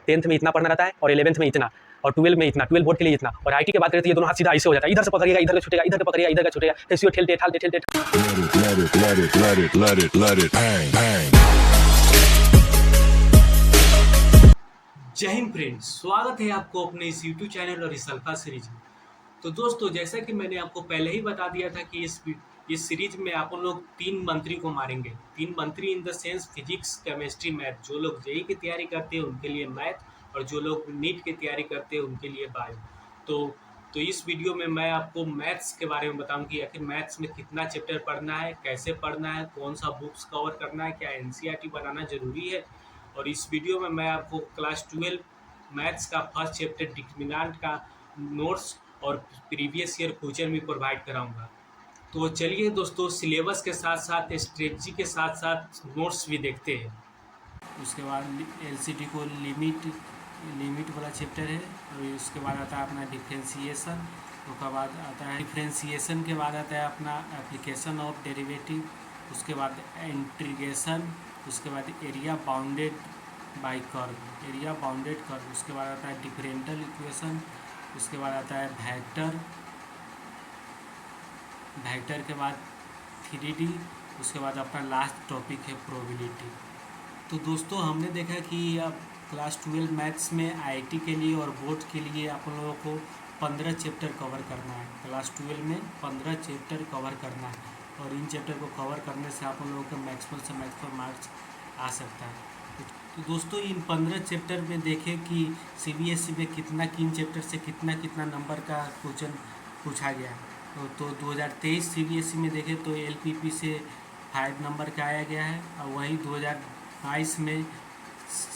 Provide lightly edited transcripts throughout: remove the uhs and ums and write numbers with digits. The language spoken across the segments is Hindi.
10th में इतना पढ़ना रहता है और 11th में इतना और 12 में इतना, 12 बोर्ड के लिए इतना। और आईटी की बात करें तो ये दोनों हाथ सीधा ऐसे हो जाता है, इधर से पकड़िएगा इधर का छूटेगा, इधर का पकड़िएगा इधर का छूटेगा, ऐसे ठेलते ठालते ठेलते। जय हिंद फ्रेंड्स, स्वागत है आपको अपने इस यूट्यूब चैनल और इस अल्फा सीरीज में। तो दोस्तों, जैसा कि मैंने आपको पहले ही बता दिया था कि इस सीरीज में आप लोग 3 मंत्री को मारेंगे। 3 मंत्री in the sense physics, chemistry, math. जो लोग जेईई की तैयारी करते हैं उनके लिए मैथ और जो लोग नीट की तैयारी करते हैं उनके लिए बायो। तो इस वीडियो में मैं आपको मैथ्स के बारे में बताऊं कि आखिर मैथ्स में कितना चैप्टर पढ़ना है, कैसे पढ़ना है, कौन सा बुक्स कवर करना है, क्या एनसीईआरटी बनाना जरूरी है। और इस वीडियो में मैं आपको क्लास 12 मैथ्स का फर्स्ट चैप्टर डिटरमिनेंट का नोट्स और प्रीवियस ईयर क्वेश्चन भी प्रोवाइड कराऊंगा। तो चलिए दोस्तों, सिलेबस के साथ साथ स्ट्रेटजी के साथ साथ नोट्स भी देखते हैं। उसके बाद एलसीडी को लिमिट वाला चैप्टर है और उसके बाद आता है अपना डिफ्रेंशिएशन। उसके बाद आता है डिफ्रेंशिएशन के बाद आता है अपना एप्लीकेशन ऑफ डेरिवेटिव। उसके बाद इंटीग्रेशन। उसके बाद area bounded by curve, area bounded curve. उसके बाद आता है डिफरेंशियल इक्वेशन। उसके बाद आता है वेक्टर के बाद 3D। उसके बाद अपना लास्ट टॉपिक है प्रोबेबिलिटी। तो दोस्तों, हमने देखा कि अब क्लास 12 मैथ्स में आईआईटी के लिए और बोर्ड के लिए आप लोगों को 15 चैप्टर कवर करना है। क्लास 12 में 15 चैप्टर कवर करना है और इन चैप्टर को कवर करने से आप लोगों का मैक्सिमम से मैक्सिमम मार्क्स आ सकता है। तो दोस्तों, इन 15 चैप्टर में देखें कि सीबीएसई में किन चैप्टर से कितना नंबर का क्वेश्चन पूछा गया है। तो 2023 सीबीएसई में देखें तो एलपीपी से 5 नंबर का आया गया है और वहीं 2022 में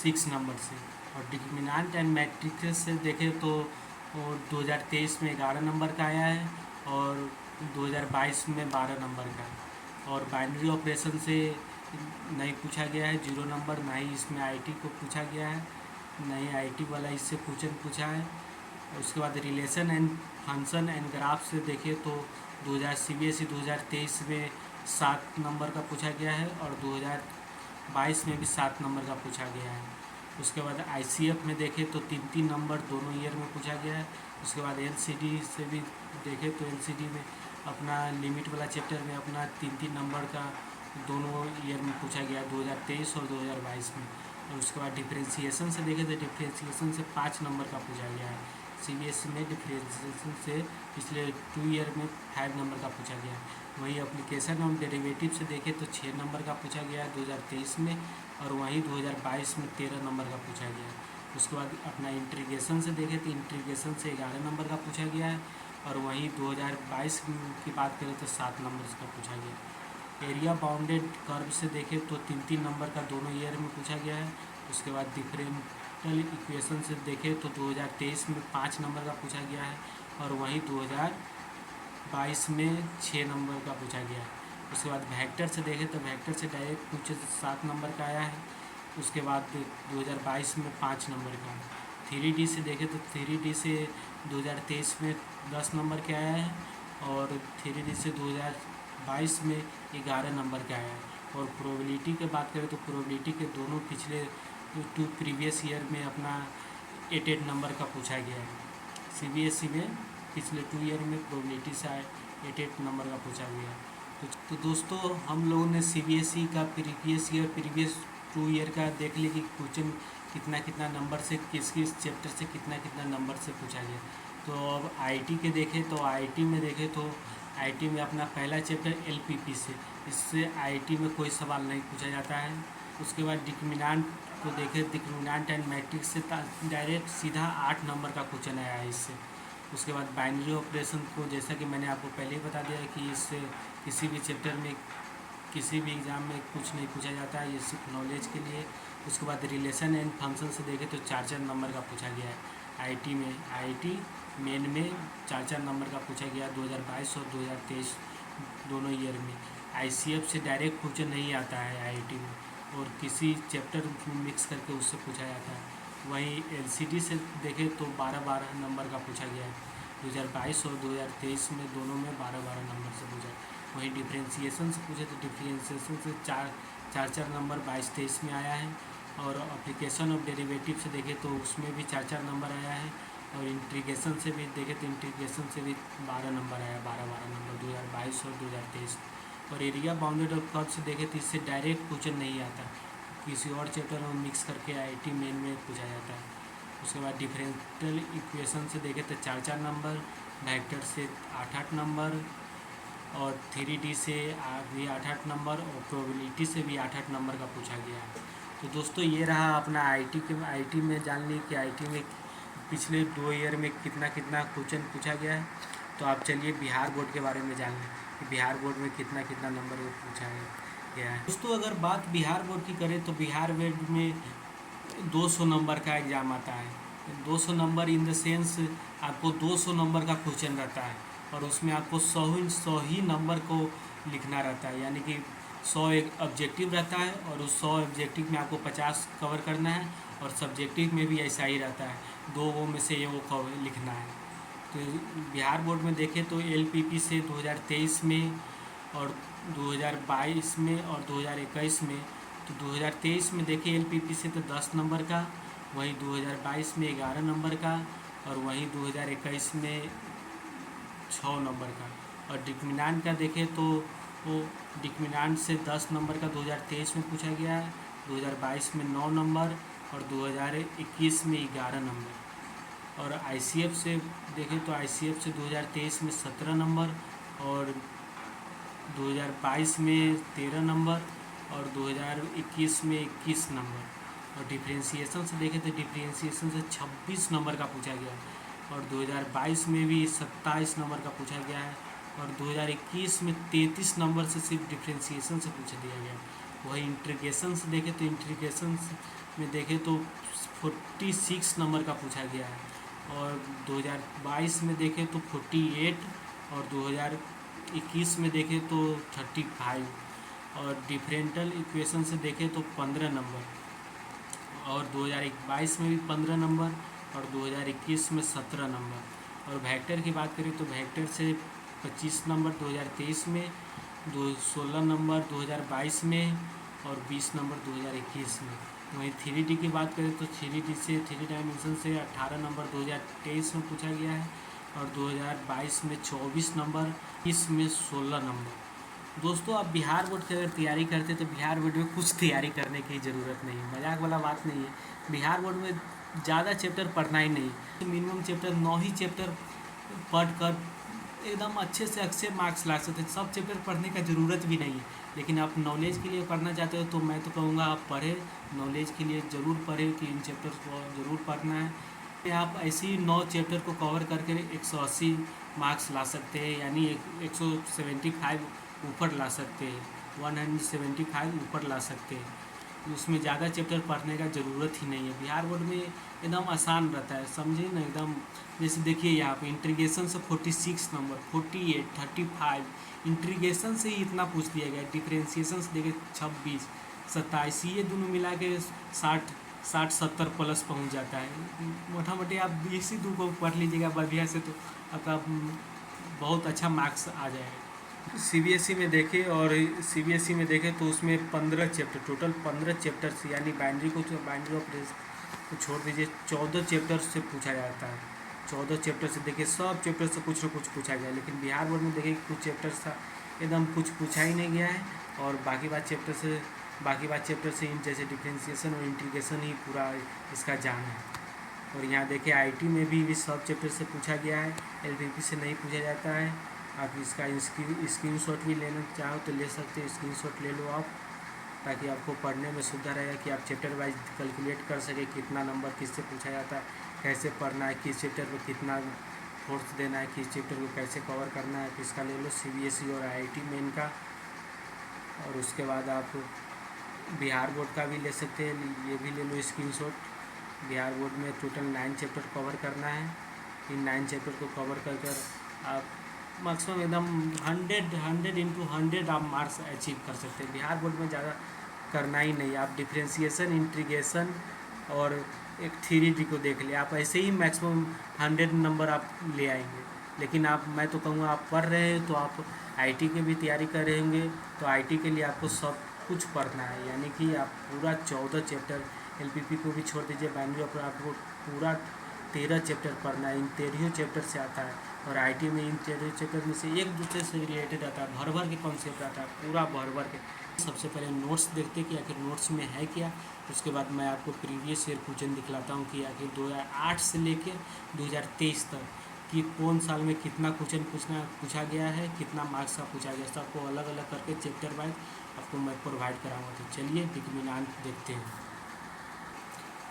6 नंबर से। और डिटरमिनेंट एंड मैट्रिक्स से देखें तो 2023 में 11 नंबर का आया है और 2022 में 12 नंबर का। और बाइनरी ऑपरेशन से नहीं पूछा गया है 0 नंबर, ना ही इसमें आईटी को पूछा गया है, ना ही आईटी वाला इससे क्वेश्चन पूछा है। उसके बाद relation and function and graph से देखें तो सीबीएसई 2023 में 7 नंबर का पूछा गया है और 2022 में भी 7 नंबर का पूछा गया है। उसके बाद आईसीएफ में देखें तो 3 नंबर दोनों ईयर में पूछा गया है। उसके बाद एलसीडी से भी देखें तो एलसीडी में अपना लिमिट वाला चैप्टर में अपना 3 नंबर का दोनों ईयर में पूछा गया, 2023 और 2022 में। और उसके बाद डिफ्रेंशिएशन से देखें तो डिफ्रेंशिएशन से 5 नंबर का पूछा गया है। सीबीएसई में डिफ्रेंशिएशन से पिछले 2 ईयर में 5 नंबर का पूछा गया है। वहीं एप्लीकेशन और डेरिवेटिव से देखें तो 6 नंबर का पूछा गया है 2023 में और वहीं 2022 में 13 नंबर का पूछा गया है। उसके बाद अपना इंटीग्रेशन से देखें तो इंटीग्रेशन से 11 नंबर का पूछा गया है और वहीं 2022 की बात करें तो 7 नंबर का पूछा गया है। एरिया बाउंडेड कर्व से देखें तो 3 नंबर का दोनों ईयर में पूछा गया है। उसके बाद डिफरेंशियल इक्वेशन से देखें तो 2023 में 5 नंबर का पूछा गया है और वहीं 2022 में 6 नंबर का पूछा गया है। उसके बाद वेक्टर से देखें तो वेक्टर से डायरेक्ट पूछे तो 7 नंबर का आया है। उसके बाद 2022 में 5 नंबर का। 3D से देखें तो 3D से 2023 में 10 नंबर के आया है और 3D से 2022 में 11 नंबर का आया है। और प्रोबेबिलिटी की बात करें तो प्रोबेबिलिटी के दोनों पिछले 2 प्रीवियस ईयर में अपना 8 नंबर का पूछा गया है। सीबीएसई में पिछले 2 ईयर में प्रोबेबिलिटी से 8 नंबर का पूछा गया है। तो दोस्तों, हम लोगों ने सीबीएसई का प्रीवियस 2 ईयर का देख लिया कि क्वेश्चन कितना नंबर से किस चैप्टर से कितना नंबर से पूछा गया। तो अब आईटी के देखें तो आईटी में अपना पहला चैप्टर एलपीपी से, इससे आईटी में कोई सवाल नहीं पूछा जाता है। उसके बाद डिटरमिनेंट को देखें, डिटरमिनेंट एंड मैट्रिक्स से डायरेक्ट सीधा 8 नंबर का क्वेश्चन आया है इससे। उसके बाद बाइनरी ऑपरेशन को, जैसा कि मैंने आपको पहले ही बता दिया है कि इससे किसी भी चैप्टर में किसी भी एग्ज़ाम में कुछ नहीं पूछा जाता है, ये सिर्फ नॉलेज के लिए। उसके बाद रिलेशन एंड फंक्शन से देखें तो 4 नंबर का पूछा गया है आईटी मेन में 4 नंबर का पूछा गया 2022 और 2023 दोनों ईयर में। आईसीएफ से डायरेक्ट क्वेश्चन नहीं आता है आईटी में और किसी चैप्टर मिक्स करके उससे पूछा जाता है। वहीं एलसीडी से देखें तो 12 नंबर का पूछा गया है 2022 और 2023 में, दोनों में 12 नंबर से पूछा। वहीं डिफ्रेंशिएशन से पूछे तो डिफ्रेंशिएशन से 4 नंबर 22-23 में आया है और एप्लीकेशन ऑफ डेरिवेटिव से देखें तो उसमें भी 4 नंबर आया है, और इंटीग्रेशन से भी देखें तो इंटीग्रेशन से भी 12 नंबर आया, 12 नंबर 2022 और 2023। और एरिया बाउंडेड और कर्व से देखें तो इससे डायरेक्ट क्वेश्चन नहीं आता, किसी और चैप्टर में मिक्स करके आईटी मेन में पूछा जाता है। उसके बाद डिफरेंशियल इक्वेशन से देखें तो 4 नंबर, वेक्टर से 8 नंबर, और 3D से भी 8 नंबर, और प्रोबेबिलिटी से भी 8 नंबर का पूछा गया है। तो दोस्तों ये रहा अपना आईटी में जान ली कि आईटी में पिछले 2 ईयर में कितना कितना क्वेश्चन पूछा गया है। तो आप चलिए बिहार बोर्ड के बारे में जान लें कि बिहार बोर्ड में कितना कितना नंबर पूछा गया है। दोस्तों अगर बात बिहार बोर्ड की करें तो बिहार बोर्ड में 200 नंबर का एग्ज़ाम आता है। 200 नंबर इन द सेंस आपको 200 नंबर का क्वेश्चन रहता है, और उसमें आपको 100 ही नंबर को लिखना रहता है, यानी कि 100 एक ऑब्जेक्टिव रहता है, और उस 100 ऑब्जेक्टिव में आपको 50 कवर करना है, और सब्जेक्टिव में भी ऐसा ही रहता है, 2 में से वो कवर लिखना है। तो बिहार बोर्ड में देखें तो एलपीपी से 2023 में और 2022 में और 2021 में, तो 2023 में देखें एलपीपी से तो 10 नंबर का, वहीं 2022 में 11 नंबर का, और वहीं 2021 में 6 नंबर का। और डिटरमिनेंट का देखें तो वो डिटरमिनेंट से 10 नंबर का 2023 में पूछा गया है, 2022 में 9 नंबर, और 2021 में 11 नंबर। और आईसीएफ से देखें तो आईसीएफ से 2023 में 17 नंबर, और 2022 में 13 नंबर, और 2021 में 21 नंबर। और डिफरेंशिएशन से देखें तो डिफरेंशिएशन से 26 नंबर का पूछा गया है, और 2022 में भी 27 नंबर का पूछा गया है, और 2021 में 33 नंबर से सिर्फ डिफरेंशिएशन से पूछ दिया गया। वही इंटीग्रेशन से देखें तो इंटीग्रेशन में देखें तो 46 नंबर का पूछा गया है, और 2022 में देखें तो 48, और 2021 में देखें तो 35, और डिफरेंशियल इक्वेशन से देखें तो 15 नंबर, और 2022 में भी 15 नंबर, और 2021 में 17 नंबर। और वेक्टर की बात करें तो वेक्टर से 25 नंबर 2023 में, 16 नंबर 2022 में, और 20 नंबर 2021 में। वहीं 3D की बात करें तो 3D से 3 डायमेंशन से 18 नंबर 2023 में पूछा गया है, और 2022 में 24 नंबर, इसमें 16 नंबर। दोस्तों आप बिहार बोर्ड की अगर तैयारी करते तो बिहार बोर्ड में कुछ तैयारी करने की ज़रूरत नहीं है, मजाक वाला बात नहीं है। बिहार बोर्ड में ज़्यादा चैप्टर पढ़ना ही नहीं, मिनिमम चैप्टर 9 ही चैप्टर पढ़ कर एकदम अच्छे से अच्छे मार्क्स ला सकते हैं। सब चैप्टर पढ़ने का ज़रूरत भी नहीं है, लेकिन आप नॉलेज के लिए पढ़ना चाहते हो तो मैं तो कहूँगा आप पढ़ें, नॉलेज के लिए ज़रूर पढ़ें कि इन चैप्टर्स को ज़रूर पढ़ना है। आप ऐसे ही 9 चैप्टर को कवर करके 180 मार्क्स ला सकते हैं, यानी 175 ऊपर ला सकते हैं, 175 ऊपर ला सकते हैं। उसमें ज़्यादा चैप्टर पढ़ने का ज़रूरत ही नहीं है। बिहार बोर्ड में एकदम आसान रहता है, समझिए ना एकदम। जैसे देखिए यहाँ पे इंटीग्रेशन से 46 नंबर, 48, 35, इंटीग्रेशन से ही इतना पूछ दिया गया। डिफरेंशिएशन से देखिए 26, 27, ये दोनों मिला के 60-70 प्लस पहुँच जाता है। मोटा मोटी आप इसी दो को पढ़ लीजिएगा बढ़िया से, तो आपका बहुत अच्छा मार्क्स आ जाएगा। सीबीएसई में देखें और सीबीएसई में देखें तो उसमें 15 चैप्टर, टोटल 15 चैप्टर्स, यानी बाइनरी ऑपरेशन को छोड़ दीजिए 14 चैप्टर से पूछा जाता है। 14 चैप्टर से देखिए सब चैप्टर से कुछ न कुछ पूछा गया, लेकिन बिहार बोर्ड में देखिए कुछ चैप्टर्स था एकदम कुछ पूछा ही नहीं गया है, और बाकी बात चैप्टर से जैसे डिफरेंशिएशन और इंटीग्रेशन ही पूरा इसका जान है। और यहाँ देखिए आईटी में भी सब चैप्टर से पूछा गया है, एलपीपी से नहीं पूछा जाता है। आप इसका स्क्रीनशॉट भी लेना चाहो तो ले सकते हैं, स्क्रीनशॉट ले लो आप, ताकि आपको पढ़ने में सुविधा रहेगा कि आप चैप्टर वाइज कैलकुलेट कर सके कितना नंबर किससे पूछा जाता है, कैसे पढ़ना है, किस चैप्टर को कितना फोर्स देना है, किस चैप्टर को कैसे कवर करना है। तो इसका ले लो सीबीएसई और आईआईटी मेन का। और उसके बाद आप बिहार बोर्ड का भी ले सकते हैं, ये भी ले लो स्क्रीनशॉट। बिहार बोर्ड में टोटल 9 चैप्टर कवर करना है। इन 9 चैप्टर को कवर कर आप मैक्सिमम एकदम 100 इंटू 100 आप मार्क्स अचीव कर सकते हैं। बिहार बोर्ड में ज़्यादा करना ही नहीं, आप डिफरेंशिएशन, इंटीग्रेशन और एक 3D को देख ले, आप ऐसे ही मैक्सिमम 100 नंबर आप ले आएंगे। लेकिन मैं तो कहूँगा आप पढ़ रहे हैं तो आप आईटी की भी तैयारी कर रहे होंगे, तो आईटी के लिए आपको सब कुछ पढ़ना है, यानी कि आप पूरा 14 चैप्टर एलपीपी को भी छोड़ दीजिए, बाइनरी ऑपरेटर आपको पूरा 13 चैप्टर पढ़ना है। इन 13 चैप्टर से आता है और आईटी में इन 13 चैप्टर में से एक दूसरे से रिलेटेड आता है, भर भर के कॉन्सेप्ट आता है, पूरा भर भर के। सबसे पहले नोट्स देखते कि आखिर नोट्स में है क्या, उसके बाद मैं आपको प्रीवियस ईयर क्वेश्चन दिखलाता हूँ कि आखिर 2008 से लेकर 2023 तक कि कौन साल में कितना क्वेश्चन पूछा गया है, कितना मार्क्स का पूछा गया, सबको अलग अलग करके चैप्टर वाइज आपको मैं प्रोवाइड कराऊंगा। तो चलिए डिटरमिनेंट देखते हैं।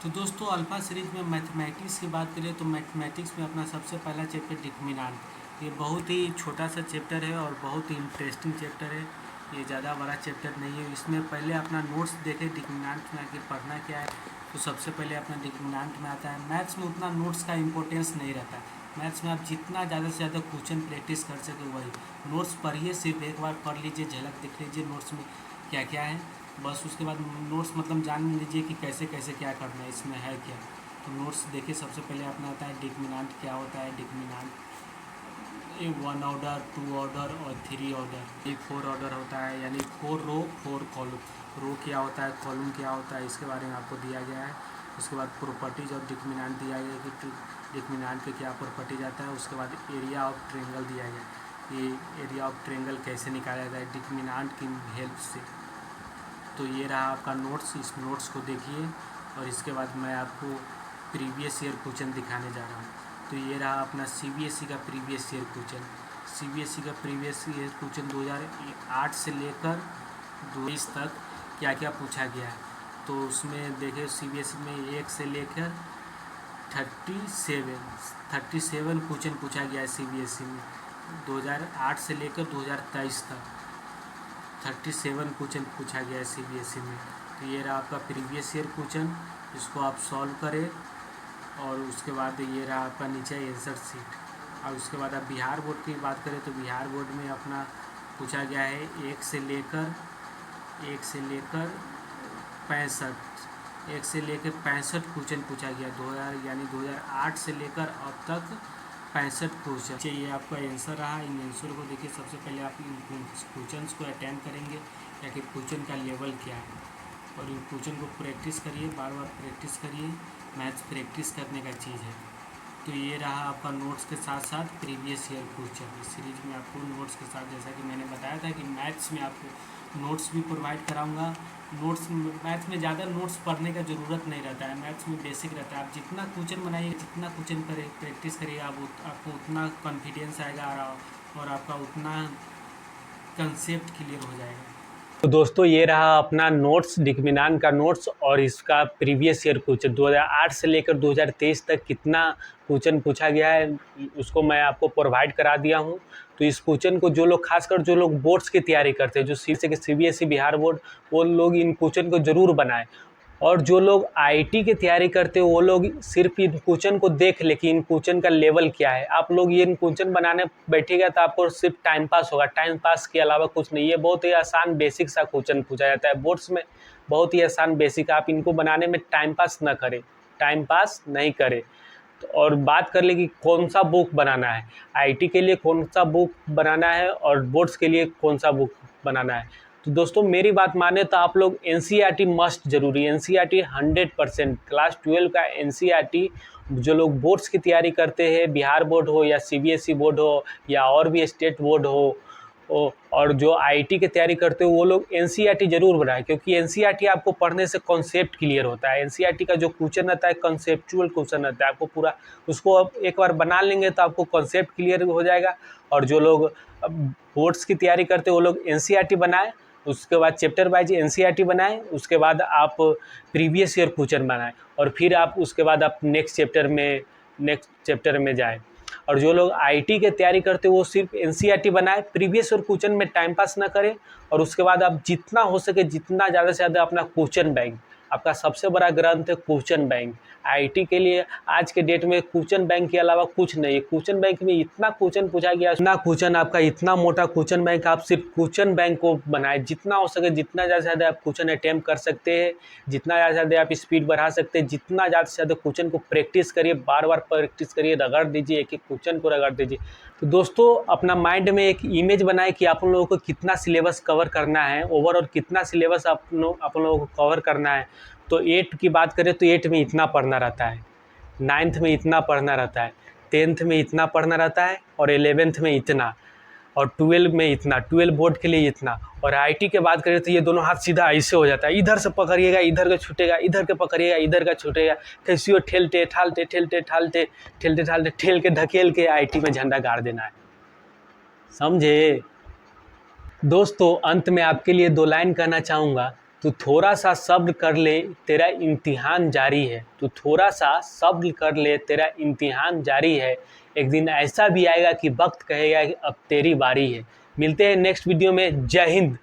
तो दोस्तों अल्फा सीरीज में मैथमेटिक्स की बात करें तो मैथमेटिक्स में अपना सबसे पहला चैप्टर डिटरमिनेंट। ये बहुत ही छोटा सा चैप्टर है और बहुत ही इंटरेस्टिंग चैप्टर है, ये ज़्यादा बड़ा चैप्टर नहीं है। इसमें पहले अपना नोट्स देखें डिटरमिनेंट में आखिर पढ़ना क्या है। तो सबसे पहले अपना डिटरमिनेंट में आता है। मैथ्स में उतना नोट्स का इंपॉर्टेंस नहीं रहता है। मैथ्स में आप जितना ज़्यादा से ज़्यादा क्वेश्चन प्रैक्टिस कर सके वही। नोट्स पढ़िए, सिर्फ एक बार पढ़ लीजिए, झलक देख लीजिए नोट्स में क्या क्या है, बस उसके बाद नोट्स मतलब जान लीजिए कि कैसे कैसे क्या करना है, इसमें है क्या। तो नोट्स देखिए। सबसे पहले अपना आता है डिटरमिनेंट क्या होता है। डिटरमिनेंट 1 ऑर्डर, 2 ऑर्डर और 3 ऑर्डर, ये 4 ऑर्डर होता है, यानी 4 रो 4 कॉलम। रो क्या होता है, कॉलम क्या होता है, इसके बारे में आपको दिया गया है। उसके बाद प्रॉपर्टीज ऑफ डिटरमिनेंट दिया गया है कि डिटरमिनेंट के क्या प्रॉपर्टीज आता है। उसके बाद एरिया ऑफ ट्रायंगल दिया गया है, ये एरिया ऑफ ट्रायंगल कैसे निकाला जाता है डिटरमिनेंट की हेल्प से। तो ये रहा आपका नोट्स। इस नोट्स को देखिए और इसके बाद मैं आपको प्रीवियस ईयर क्वेश्चन दिखाने जा रहा हूँ। तो ये रहा अपना सीबीएसई का प्रीवियस ईयर क्वेश्चन। सीबीएसई का प्रीवियस ईयर क्वेश्चन 2008 से लेकर 2022 तक क्या क्या पूछा गया है। तो उसमें देखिए सीबीएसई में 1 से लेकर 37 क्वेश्चन पूछा गया है सीबीएसई में। 2008 से लेकर 2023 तक 37 क्वेश्चन पूछा गया है सीबीएसई में। तो ये रहा आपका प्रीवियस ईयर क्वेश्चन, इसको आप सॉल्व करें और उसके बाद ये रहा आपका नीचे आंसर शीट। और उसके बाद आप बिहार बोर्ड की बात करें तो बिहार बोर्ड में अपना पूछा गया है 1 से लेकर 65 क्वेश्चन पूछा गया 2008 से लेकर अब तक 65 क्वेश्चन। ये आपका आंसर रहा। इन आंसर को देखिए। सबसे पहले आप इन क्वेश्चन को अटेम्प्ट करेंगे या कि क्वेश्चन का लेवल क्या है, और इन क्वेश्चन को प्रैक्टिस करिए, बार बार प्रैक्टिस करिए। मैथ्स प्रैक्टिस करने का चीज़ है। तो ये रहा आपका नोट्स के साथ साथ प्रीवियस ईयर क्वेश्चन। इस सीरीज में आपको नोट्स के साथ, जैसा कि मैंने बताया था कि मैथ्स में आपको नोट्स भी प्रोवाइड कराऊंगा। मैथ्स में ज़्यादा नोट्स पढ़ने का ज़रूरत नहीं रहता है। मैथ्स में बेसिक रहता है। आप जितना क्वेश्चन बनाइए, जितना क्वेश्चन करें, प्रैक्टिस करिए, आपको उतना कॉन्फिडेंस आएगा और आपका उतना कंसेप्ट क्लियर हो जाएगा। तो दोस्तों ये रहा अपना नोट्स, डिटरमिनेंट का नोट्स और इसका प्रीवियस ईयर क्वेश्चन 2008 से लेकर 2023 तक कितना क्वेश्चन पूछा गया है उसको मैं आपको प्रोवाइड करा दिया हूँ। तो इस क्वेश्चन को जो लोग, खासकर जो लोग बोर्ड्स की तैयारी करते हैं, जो सीबीएसई बिहार बोर्ड, वो लोग इन क्वेश्चन को ज़रूर बनाएं। और जो लोग आईटी की तैयारी करते हैं वो लोग सिर्फ इन क्वेश्चन को देख लें कि इन क्वेश्चन का लेवल क्या है। आप लोग ये इन क्वेश्चन बनाने बैठेगा तो आपको सिर्फ टाइम पास होगा, टाइम पास के अलावा कुछ नहीं। ये बहुत ही आसान बेसिक सा क्वेश्चन पूछा जाता है बोर्ड्स में, बहुत ही आसान बेसिक। आप इनको बनाने में टाइम पास न करें, टाइम पास नहीं करें। तो और बात कर ले कि कौन सा बुक बनाना है, आईटी के लिए कौन सा बुक बनाना है और बोर्ड्स के लिए कौन सा बुक बनाना है। तो दोस्तों मेरी बात माने तो आप लोग एनसीईआरटी मस्ट जरूरी, एनसीईआरटी 100%, क्लास 12 का एनसीईआरटी जो लोग बोर्ड्स की तैयारी करते हैं, बिहार बोर्ड हो या सीबीएसई बोर्ड हो या और भी स्टेट बोर्ड हो, और जो आईटी की तैयारी करते हो वो लोग एनसीईआरटी जरूर बनाएं, क्योंकि एनसीईआरटी आपको पढ़ने से कॉन्सेप्ट क्लियर होता है। एनसीईआरटी का जो क्वेश्चन रहता है कॉन्सेप्चुअल क्वेश्चन रहता है, आपको पूरा उसको अब एक बार बना लेंगे तो आपको कॉन्सेप्ट क्लियर हो जाएगा। और जो लोग बोर्ड्स की तैयारी करते हैं वो लोग एनसीईआरटी बनाएं, उसके बाद चैप्टर वाइज एनसीईआरटी बनाएं, उसके बाद आप प्रीवियस ईयर क्वेश्चन बनाएं और फिर आप उसके बाद आप नेक्स्ट चैप्टर में जाएं। और जो लोग आईटी की तैयारी करते हैं वो सिर्फ एनसीईआरटी बनाएं, प्रीवियस ईयर क्वेश्चन में टाइम पास ना करें। और उसके बाद आप जितना हो सके जितना ज़्यादा से ज़्यादा अपना क्वेश्चन बैंक, आपका सबसे बड़ा ग्रंथ है क्वेश्चन बैंक। आईटी के लिए आज के डेट में क्वेश्चन बैंक के अलावा कुछ नहीं है। क्वेश्चन बैंक में इतना क्वेश्चन पूछा गया, इतना क्वेश्चन, आपका इतना मोटा क्वेश्चन बैंक, आप सिर्फ क्वेश्चन बैंक को बनाए। जितना हो सके जितना ज़्यादा से ज़्यादा आप क्वेश्चन अटेम्प्ट कर सकते हैं, जितना ज़्यादा से ज़्यादा आप स्पीड बढ़ा सकते हैं, जितना ज़्यादा से ज़्यादा क्वेश्चन को प्रैक्टिस करिए, बार बार प्रैक्टिस करिए, रगड़ दीजिए, एक एक क्वेश्चन को रगड़ दीजिए। तो दोस्तों अपना माइंड में एक इमेज बनाए कि आप लोगों को कितना सिलेबस कवर करना है, ओवरऑल कितना सिलेबस आप लोगों को कवर करना है। तो 8 की बात करें तो 8 में इतना पढ़ना रहता है, 9th में इतना पढ़ना रहता है, 10th में इतना पढ़ना रहता है और 11th में इतना, और 12 में इतना, 12 बोर्ड के लिए इतना। और आईटी के बात करें तो ये दोनों हाथ सीधा ऐसे हो जाता है, इधर से पकड़िएगा इधर का छूटेगा, इधर के पकड़िएगा इधर का छूटेगा, कैसी हो ठेलते ठालते ठेलते ठालते ठेलते ठालते ठेल के धकेल के आईटी में झंडा गाड़ देना है, समझे। दोस्तों अंत में आपके लिए 2 लाइन कहना चाहूँगा, तू थोड़ा सा सब्र कर ले तेरा इम्तिहान जारी है, तू थोड़ा सा सब्र कर ले तेरा इम्तिहान जारी है, एक दिन ऐसा भी आएगा कि वक्त कहेगा कि अब तेरी बारी है। मिलते हैं नेक्स्ट वीडियो में। जय हिंद।